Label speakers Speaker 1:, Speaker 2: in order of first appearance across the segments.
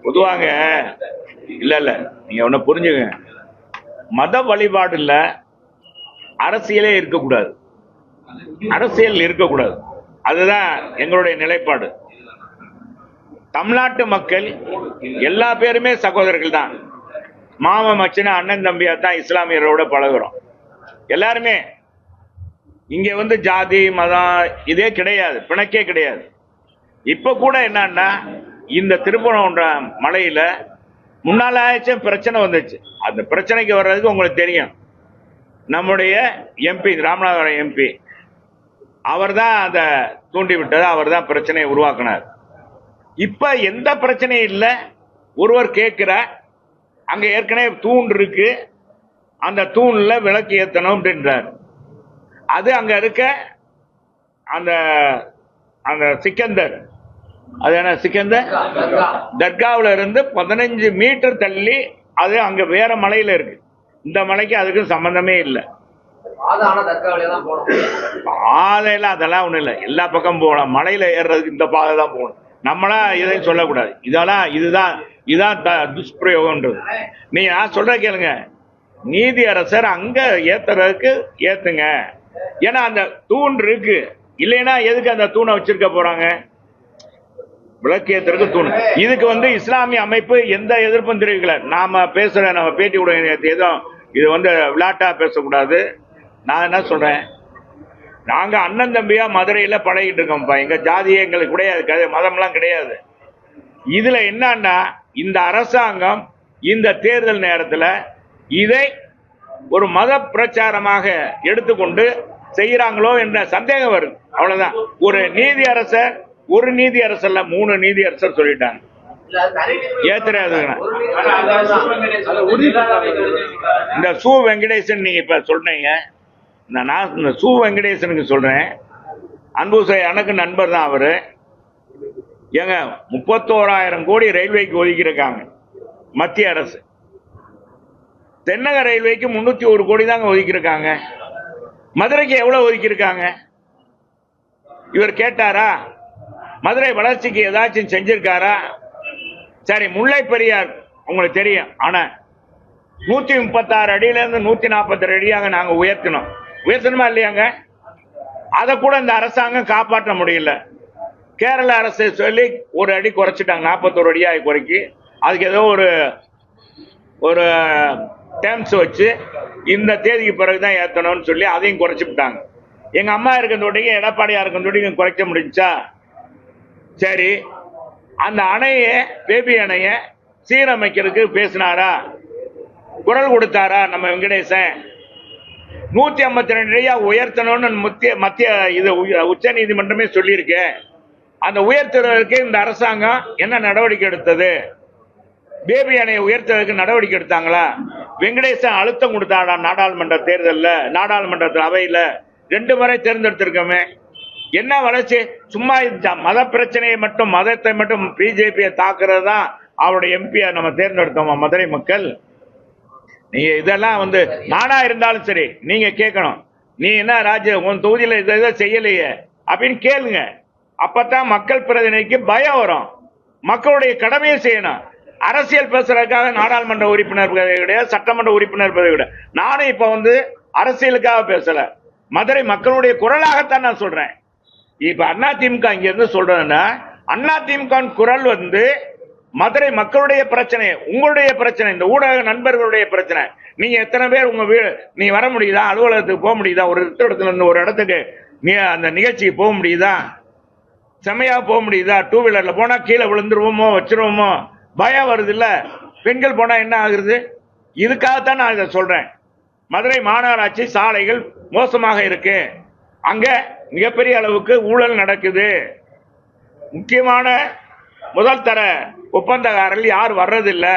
Speaker 1: பொதுவாங்க இல்ல இல்ல நீங்க ஒண்ணு புரிஞ்சுங்க, மத வழிபாடுல அரசியலே இருக்கக்கூடாது, அரசியல் இருக்கக்கூடாது. அதுதான் எங்களுடைய நிலைப்பாடு. தமிழ்நாட்டு மக்கள் எல்லா பேருமே சகோதரர்கள் தான். மாமா மச்சின அண்ணன் தம்பியா தான் இஸ்லாமியரோட பழகுறோம் எல்லாருமே. இங்க வந்து ஜாதி மதம் இதே கிடையாது, பிணக்கே கிடையாது. இப்ப கூட என்னன்னா இந்த திருப்பரங்குன்றம் மலையில முன்னாலாச்சும் பிரச்சனை வந்துச்சு. அந்த பிரச்சனைக்கு வர்றதுக்கு உங்களுக்கு தெரியும், நம்முடைய எம்பி ராமநாதபுரம் எம்பி அவர் தான் அதை தூண்டி விட்டது, அவர் தான் பிரச்சனையை உருவாக்கினார். இப்ப எந்த பிரச்சனையும் இல்லை. ஒருவர் கேட்கிறார், அங்க ஏற்கனவே தூண் இருக்கு, அந்த தூண்ல விளக்கு ஏத்தணும் அப்படின்றார். அது அங்க இருக்க அந்த அந்த சிக்கந்தர், அது என்ன சிக்கந்தர் தர்காவில இருந்து 15 மீட்டர் தள்ளி அது அங்க வேற மலையில இருக்கு. இந்த மலைக்கு அதுக்கு சம்பந்தமே இல்லை. பாதையெல்லாம் அதெல்லாம் ஒண்ணும் இல்லை, எல்லா பக்கம் போகலாம். மலையில ஏறுறதுக்கு இந்த பாதை தான் போகணும். நம்மளா இதையும் சொல்லக்கூடாது. இதெல்லாம் இதுதான் துஷ்பிரயோகம்ன்றது. நீங்க நான் சொல்ற கேளுங்க, நீதி அரசர் அங்க ஏத்துறதுக்கு ஏத்துங்க. ஏன்னா அந்த தூண் இருக்கு, இல்லைன்னா எதுக்கு அந்த தூணை வச்சிருக்க போறாங்க? விளக்கு ஏத்துறதுக்கு தூண். இதுக்கு வந்து இஸ்லாமிய அமைப்பு எந்த எதிர்ப்பும் தெரிவிக்கல. நாம பேசுற நம்ம பேட்டி கூட ஏதோ இது வந்து விளையாட்டா பேசக்கூடாது. நான் என்ன சொல்றேன், நாங்க அண்ணன் தம்பியா மதுரையில பழகிட்டு இருக்கோம்ப்பா. எங்க ஜாதியே எங்களுக்கு கிடையாது, மதம்லாம் கிடையாது. இதுல என்னன்னா இந்த அரசாங்கம் இந்த தேர்தல் நேரத்தில் இதை ஒரு மத பிரச்சாரமாக எடுத்துக்கொண்டு செய்யறாங்களோ என்ற சந்தேகம் வருது. அவ்வளவுதான். ஒரு நீதி அரசர் 3 நீதி அரசர் சொல்லிட்டாங்க. இந்த சு வெங்கடேசன் நீங்க இப்ப சொல்றீங்க, நான் இந்த சு வெங்கடேசனுக்கு சொல்றேன், அன்புசை எனக்கு நண்பர் தான் அவரு. ஏங்க 31,000 கோடி ரயில்வேக்கு ஒதுக்கியிருக்காங்க மத்திய அரசு. தென்னக ரயில்வேக்கு 301 கோடி தாங்க ஒதுக்கியிருக்காங்க. மதுரைக்கு எவ்வளவு ஒதுக்கியிருக்காங்க? இவர் கேட்டாரா? மதுரை வளர்ச்சிக்கு ஏதாச்சும் செஞ்சிருக்காரா? சரி, முல்லை பெரியார் உங்களுக்கு தெரியும், ஆனா 136 அடியில இருந்து 142 அடியாக நாங்க உயர்த்தணுமா இல்லையாங்க? அதை கூட இந்த அரசாங்கம் காப்பாற்ற முடியல. கேரள அரசு சொல்லி 1 அடி குறைச்சிட்டாங்க, 41 அடியாக குறைக்கி. அதுக்கு ஏதோ ஒரு டேர்ம்ஸ் வச்சு இந்த தேதிக்கு பிறகுதான் ஏற்றணும்னு சொல்லி அதையும் குறைச்சி விட்டாங்க. எங்க அம்மா இருக்கிறதோடையும் எடப்பாடியா இருக்கிறதோடையும் குறைக்க முடிஞ்சா? சரி, அந்த அணையை பேபி அணையை சீரமைக்கிறதுக்கு பேசினாரா, குரல் கொடுத்தாரா நம்ம வெங்கடேசன்? 152 அடியா உயர்த்தணும்னு மத்திய இது உச்ச நீதிமன்றமே சொல்லியிருக்கு. அந்த உயர்த்துவதற்கு இந்த அரசாங்கம் என்ன நடவடிக்கை எடுத்தது? பேபி அணையை உயர்த்துவதற்கு நடவடிக்கை எடுத்தாங்களா? வெங்கடேசன் அழுத்தம் கொடுத்தாடா நாடாளுமன்ற தேர்தலில், நாடாளுமன்றத்தில் அவையில் 2 முறை தேர்ந்தெடுத்திருக்கோமே. என்ன வளர்ச்சி? சும்மா மத பிரச்சனையை மட்டும், மதத்தை மட்டும் பிஜேபியை தாக்குறது தான் அவருடைய எம்பியை நம்ம தேர்ந்தெடுத்தோமா மதுரை மக்கள்? நீங்க இதெல்லாம் வந்து நானா இருந்தாலும் சரி நீங்க கேட்கணும், நீ என்ன உன் தொகுதியில் இதை செய்யலையே அப்படின்னு கேளுங்க. அப்பதான் மக்கள் பிரதிநிதிக்கு பயம் வரும். மக்களுடைய கடமையை செய்யணும். அரசியல் பேசுறதுக்காக நாடாளுமன்ற உறுப்பினர் கிடையாது, சட்டமன்ற உறுப்பினர் கிடையாது. நானும் இப்ப வந்து அரசியலுக்காக பேசல, மதுரை மக்களுடைய குரலாகத்தான் நான் சொல்றேன். இப்ப அதிமுக இங்க இருந்து சொல்றதுன்னா, அதிமுக குரல் வந்து மதுரை மக்களுடைய பிரச்சனை, உங்களுடைய பிரச்சனை, இந்த ஊடக நண்பர்களுடைய பிரச்சனை. நீங்க எத்தனை பேர் உங்க நீ வர முடியுதா? அலுவலகத்துக்கு போக முடியுதா? ஒரு இடத்துல இருந்து ஒரு இடத்துக்கு நீ அந்த நிகழ்ச்சிக்கு போக முடியுதா? செம்மையா போக முடியுதா? 2 வீலர்ல போனா கீழே விழுந்துருவோமோ, வச்சிருவோமோ, பயம் வருது இல்ல? பெண்கள் போனா என்ன ஆகுறது? இதுக்காகத்தான் நான் இதை சொல்றேன். மதுரை மாநகராட்சி சாலைகள் மோசமாக இருக்கு, அங்க மிகப்பெரிய அளவுக்கு ஊழல் நடக்குது. முக்கியமான முதல் தர ஒப்பந்தக்காரர்கள் யார் வர்றதில்லை.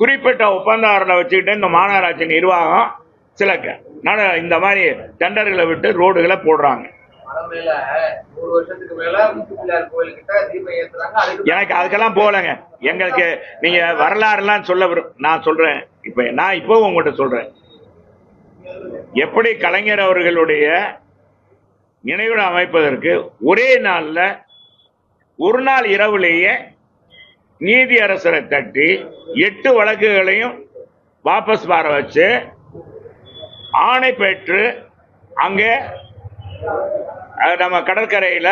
Speaker 1: குறிப்பிட்ட ஒப்பந்தக்காரர்களை வச்சுக்கிட்டு இந்த மாநகராட்சி நிர்வாகம் சில இந்த மாதிரி டெண்டர்களை விட்டு ரோடுகளை போடுறாங்க. எனக்கு அதுக்கெல்லாம் போகலங்க. எங்களுக்கு நீங்க வரலாறுலாம் சொல்ல நான் சொல்றேன். இப்ப நான் இப்போ உங்கள்கிட்ட சொல்றேன், எப்படி கலைஞர் அவர்களுடைய நினைவிடம் அமைப்பதற்கு ஒரே நாள்ல ஒரு நாள் இரவுலேயே நீதியரசரை தட்டி 8 வழக்குகளையும் வாபஸ் வர வச்சு ஆணை பெற்று அங்கே நம்ம கடற்கரையில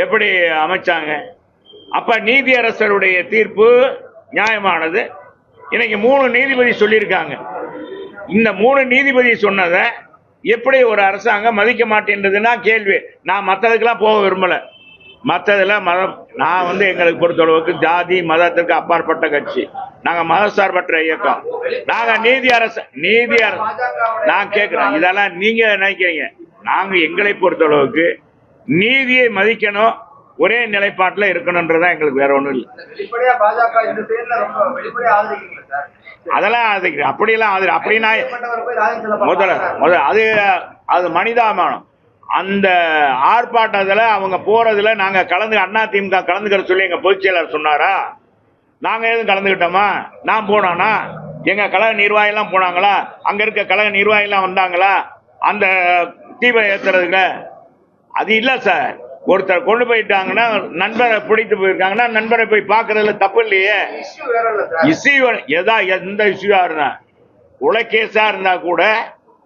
Speaker 1: எப்படி அமைச்சாங்க. அப்ப நீதியரசருடைய தீர்ப்பு நியாயமானது. இன்னைக்கு 3 நீதிபதி சொல்லியிருக்காங்க. இந்த 3 நீதிபதி சொன்னதை எப்படி ஒரு அரசாங்கம் மதிக்க மாட்டேன்றதுன்னா கேள்வி. நான் மற்றதுக்கெல்லாம் போக விரும்பல. மற்றதுல மதம் நான் எங்களுக்கு பொறுத்தளவுக்கு ஜாதி மதத்திற்கு அப்பாற்பட்ட கட்சி. நாங்க மதசார்பற்ற இயக்கம். நாங்க நீதி நான் கேட்கிறேன், இதெல்லாம் நீங்க நினைக்கிறீங்க. நாங்க எங்களை பொறுத்தளவுக்கு நீதியை மதிக்கணும், ஒரே நிலைப்பாட்டில் இருக்கணும்ன்றதான் எங்களுக்கு வேற ஒண்ணும் இல்லை. அதெல்லாம் அப்படியெல்லாம் அப்படின்னா முதல்ல அது மனிதாபிமானம். அந்த ஆர்ப்பாட்டத்தில் அவங்க போறதுல நாங்க அதிமுக கலந்துக்கிற சொல்லி எங்க பொதுச் செயலாளர் சொன்னாரா? நாங்க எதுவும் கலந்துக்கிட்டோமா? நான் போனானா? எங்க கழக நிர்வாகிலாம் போனாங்களா? அங்க இருக்க கழக நிர்வாகிலாம் வந்தாங்களா அந்த தீபம் ஏத்துறதுல? அது இல்ல சார். ஒருத்தர் கொண்டு போயிட்டாங்கன்னா, நண்பரை பிடித்து போயிருக்காங்கன்னா நண்பரை போய் பார்க்கறதுல தப்பு இல்லையே. இஷ்யூ எந்த இஷ்யூவா இருந்தா, உலகேசா இருந்தா கூட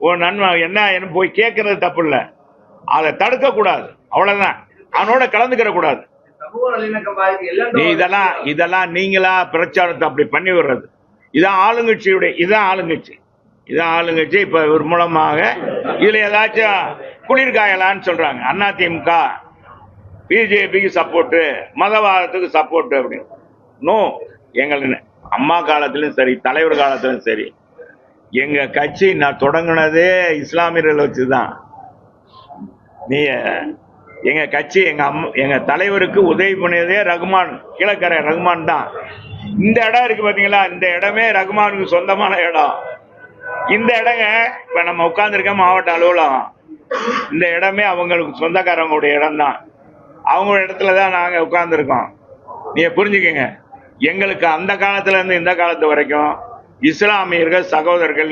Speaker 1: ஒரு நண்பன் என்ன போய் கேட்கறது தப்பு இல்லை. அதை தடுக்க கூடாது, அவ்வளவுதான். அவனோட கலந்துக்கிற கூடாது. இதெல்லாம் நீங்களா பிரச்சாரத்தை அப்படி பண்ணி விடுறது. இதான் ஆளுங்கட்சி இப்ப ஒரு மூலமாக இதுல ஏதாச்சும் குளிர்காயலான்னு சொல்றாங்க. அதிமுக பிஜேபிக்கு சப்போர்ட், மதவாதத்துக்கு சப்போர்ட் அப்படின்னு. நோ, எங்க அம்மா காலத்திலும் சரி, தலைவர் காலத்திலும் சரி, எங்க கட்சி நான் தொடங்கினதே இஸ்லாமியர்கள் வச்சுதான். எங்க கட்சி எங்க தலைவருக்கு உதவி பண்ணியதே ரகுமான், கீழக்கரை ரகுமான் தான். இந்த இடம் இருக்கு பாத்தீங்களா, இந்த இடமே ரகுமானுக்கு சொந்தமான இடம். இந்த இடங்க இப்ப நம்ம உட்கார்ந்து இருக்க மாவட்ட அலுவலகம், இந்த இடமே அவங்களுக்கு சொந்தக்காரங்களுடைய இடம் தான். அவங்க இடத்துலதான் நாங்க உட்கார்ந்து இருக்கோம். நீங்க புரிஞ்சுக்கங்க, எங்களுக்கு அந்த காலத்துல இருந்து இந்த காலத்து வரைக்கும் இஸ்லாமியர்கள் சகோதரர்கள்,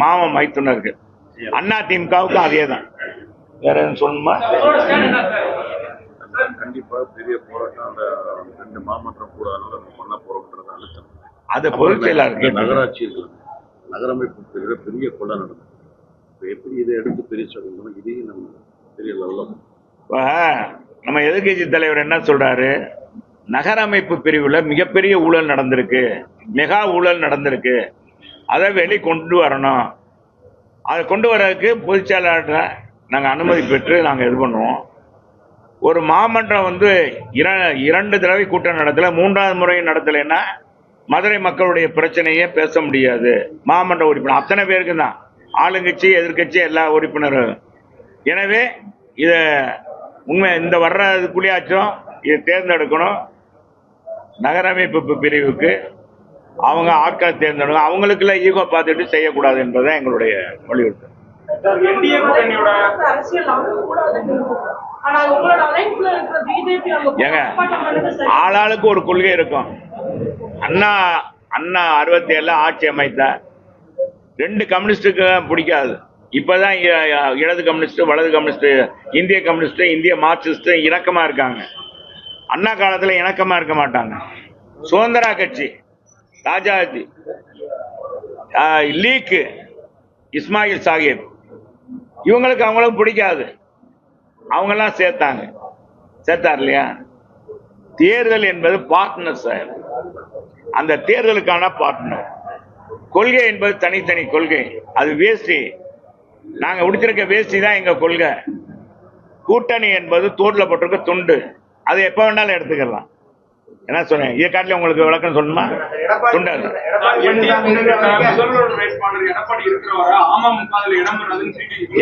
Speaker 1: மாம மைத்துனர்கள். அதிமுகவுக்கு அதே தான். வேற எதுவும் சொல்லணுமா?
Speaker 2: கண்டிப்பா பெரிய போராட்டம், ரெண்டு மாமன்றம் கூட பண்ண போறோம்ன்றது அழுத்தம்.
Speaker 1: அது பொதுச் செயலாளர்
Speaker 2: நகராட்சி நகரமைப்பு பெரிய கொலை நடந்தது. எப்படி இதை எடுத்து பெரிய சொல்லணும், இதையும் நம்ம பெரிய லெவலில்
Speaker 1: நம்ம எதிர்கட்சி தலைவர் என்ன சொல்றாரு? நகரமைப்பு பிரிவுல மிகப்பெரிய ஊழல் நடந்திருக்கு, மெகா ஊழல் நடந்திருக்கு, அதை வெளி கொண்டு வரணும். அதை கொண்டு வர்றதுக்கு பொதுச் செயலாளர் நாங்க அனுமதி பெற்று நாங்க இது பண்ணுவோம். ஒரு மாமன்றம் 2 தடவை கூட்டம் நடத்தல, 3வது முறை நடத்தலைன்னா மதுரை மக்களுடைய பிரச்சனையே பேச முடியாது. மாமன்ற உறுப்பினர் அத்தனை பேருக்கு தான், ஆளுங்கட்சி எதிர்கட்சி எல்லா உறுப்பினரும். எனவே இத உண்மை இந்த வர்றதுக்குள்ளேயாச்சும் இதை தேர்ந்தெடுக்கணும். நகரமைப்பு பிரிவுக்கு அவங்க ஆட்களை தேர்ந்தெடுக்கணும். அவங்களுக்குள்ள ஈகோ பார்த்துட்டு செய்யக்கூடாது என்பதுதான் எங்களுடைய வலியுறுத்தல். ஏங்க, ஆளாளுக்கு ஒரு கொள்கை இருக்கும். அண்ணா 67 ஆட்சி அமைத்தார். 2 கம்யூனிஸ்டுக்கு பிடிக்காது. இப்பதான் இடது கம்யூனிஸ்ட், வலது கம்யூனிஸ்ட், இந்திய கம்யூனிஸ்ட், இந்திய மார்க்சிஸ்ட் இணக்கமா இருக்காங்க. அண்ணா காலத்துல இணக்கமா இருக்க மாட்டாங்க. சுதந்திரா கட்சி, ராஜாஜி, லீக், இஸ்மாயில் சாஹிப், இவங்களுக்கு அவங்களுக்கு பிடிக்காது. அவங்கெல்லாம் சேர்த்தார் இல்லையா? தேர்தல் என்பது பார்ட்னர் சார். அந்த தேர்தலுக்கான பார்ட்னர். கொள்கை என்பது தனித்தனி கொள்கை. அது வேஷ்டி, நாங்க உடுத்திருக்க வேஷ்டி தான் எங்க கொள்கை. கூட்டணி என்பது தோல்ல போட்டிருக்க துண்டு, அது எப்ப வேணாலும் எடுத்துக்கலாம். என்ன சொன்னேன்? இதை காட்டில உங்களுக்கு விளக்கம் சொல்லணுமா? துண்டாது.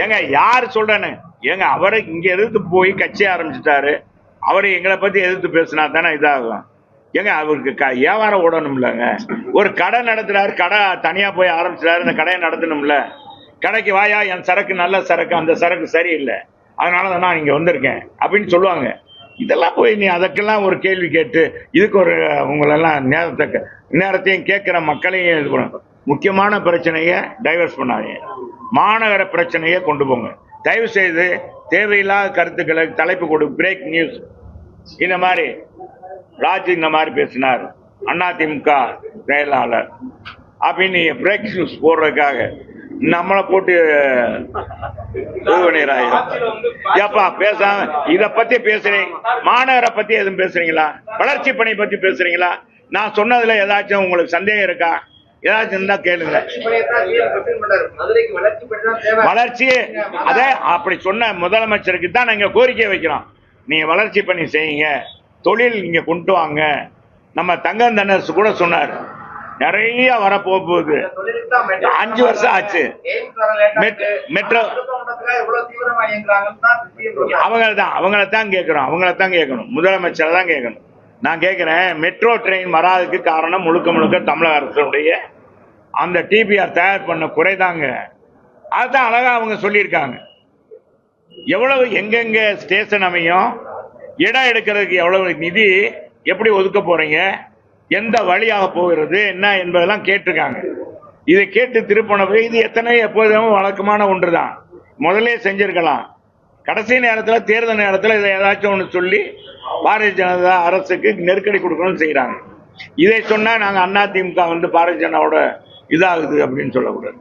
Speaker 1: ஏங்க யாரு சொல்றேன்னு? ஏங்க அவரை இங்க எதிர்த்து போய் கட்சி ஆரம்பிச்சுட்டாரு. அவரை எங்களை பத்தி எதிர்த்து பேசினா தானே இதாகும். ஏங்க அவருக்கு வியாபாரம் ஓடணும்லங்க. ஒரு கடை நடத்துறாரு, கடை தனியா போய் ஆரம்பிச்சுட்டாரு, இந்த கடையை நடத்தணும்ல. கடைக்கு வாயா, என் சரக்கு நல்ல சரக்கு, அந்த சரக்கு சரியில்லை, அதனாலதான் நான் இங்க வந்திருக்கேன் அப்படின்னு சொல்லுவாங்க. இதெல்லாம் போய் நீ அதற்கெல்லாம் ஒரு கேள்வி கேட்டு இதுக்கு ஒரு உங்களெல்லாம் நேரத்தையும் கேட்கிற மக்களையும் இது பண்ணணும். முக்கியமான பிரச்சனையை டைவர்ஸ் பண்ணாதீங்க. மாநகர பிரச்சனையை கொண்டு போங்க. தயவு செய்து தேவையில்லாத கருத்துக்களை தலைப்பு கொடு. பிரேக் நியூஸ் இந்த மாதிரி ராஜ் இந்த மாதிரி பேசினார், அதிமுக செயலாளர் அப்படின்னு பிரேக் நியூஸ் போடுறதுக்காக நம்மளை போட்டு ஏப்பா பேசாம இத பத்தி பேசுறீங்க? மாநகர பத்தி எதுவும் பேசுறீங்களா? வளர்ச்சி பணி பத்தி பேசுறீங்களா? நான் சொன்னதுல ஏதாச்சும் உங்களுக்கு சந்தேகம் இருக்கா? ஏதாச்சும் இருந்தா கேளுங்க. வளர்ச்சி அதே அப்படி சொன்ன முதலமைச்சருக்கு தான் நாங்க கோரிக்கை வைக்கிறோம். நீங்க வளர்ச்சி பண்ணி செய்யுங்க, தொழில் இங்க கொண்டு வாங்க. நம்ம தங்கம் தனரசு கூட சொன்னார், நிறைய வரப்போகுது. 5 வருஷம் ஆச்சு. மெட்ரோ அவங்கள தான் கேட்கணும், முதலமைச்சர் தான் கேட்கணும். நான் கேட்கிறேன், மெட்ரோ ட்ரெயின் வராதுக்கு காரணம் முழுக்க முழுக்க தமிழக அரசுடைய அந்த டிபிஆர் தயார் பண்ண குறைதாங்க. அதுதான் அழகா அவங்க சொல்லியிருக்காங்க. எவ்வளவு எங்கெங்க ஸ்டேஷன் அமையும், இடம் எடுக்கிறதுக்கு எவ்வளவு நிதி, எப்படி ஒதுக்க போறீங்க, எந்த வழியாக போகிறது என்ன என்பதெல்லாம் கேட்டிருக்காங்க. இதை கேட்டு திருப்பினது இது எத்தனை எப்போதும் வழக்கமான ஒன்றுதான். முதலே செஞ்சிருக்கலாம். கடைசி நேரத்தில் தேர்தல் நேரத்தில் இதை ஏதாச்சும் ஒன்று சொல்லி பாரதிய ஜனதா அரசுக்கு நெருக்கடி கொடுக்கணும்னு செய்யறாங்க. இதை சொன்னா நாங்க அதிமுக பாரதிய ஜனதாவோட இதாகுது அப்படின்னு சொல்லக்கூடாது.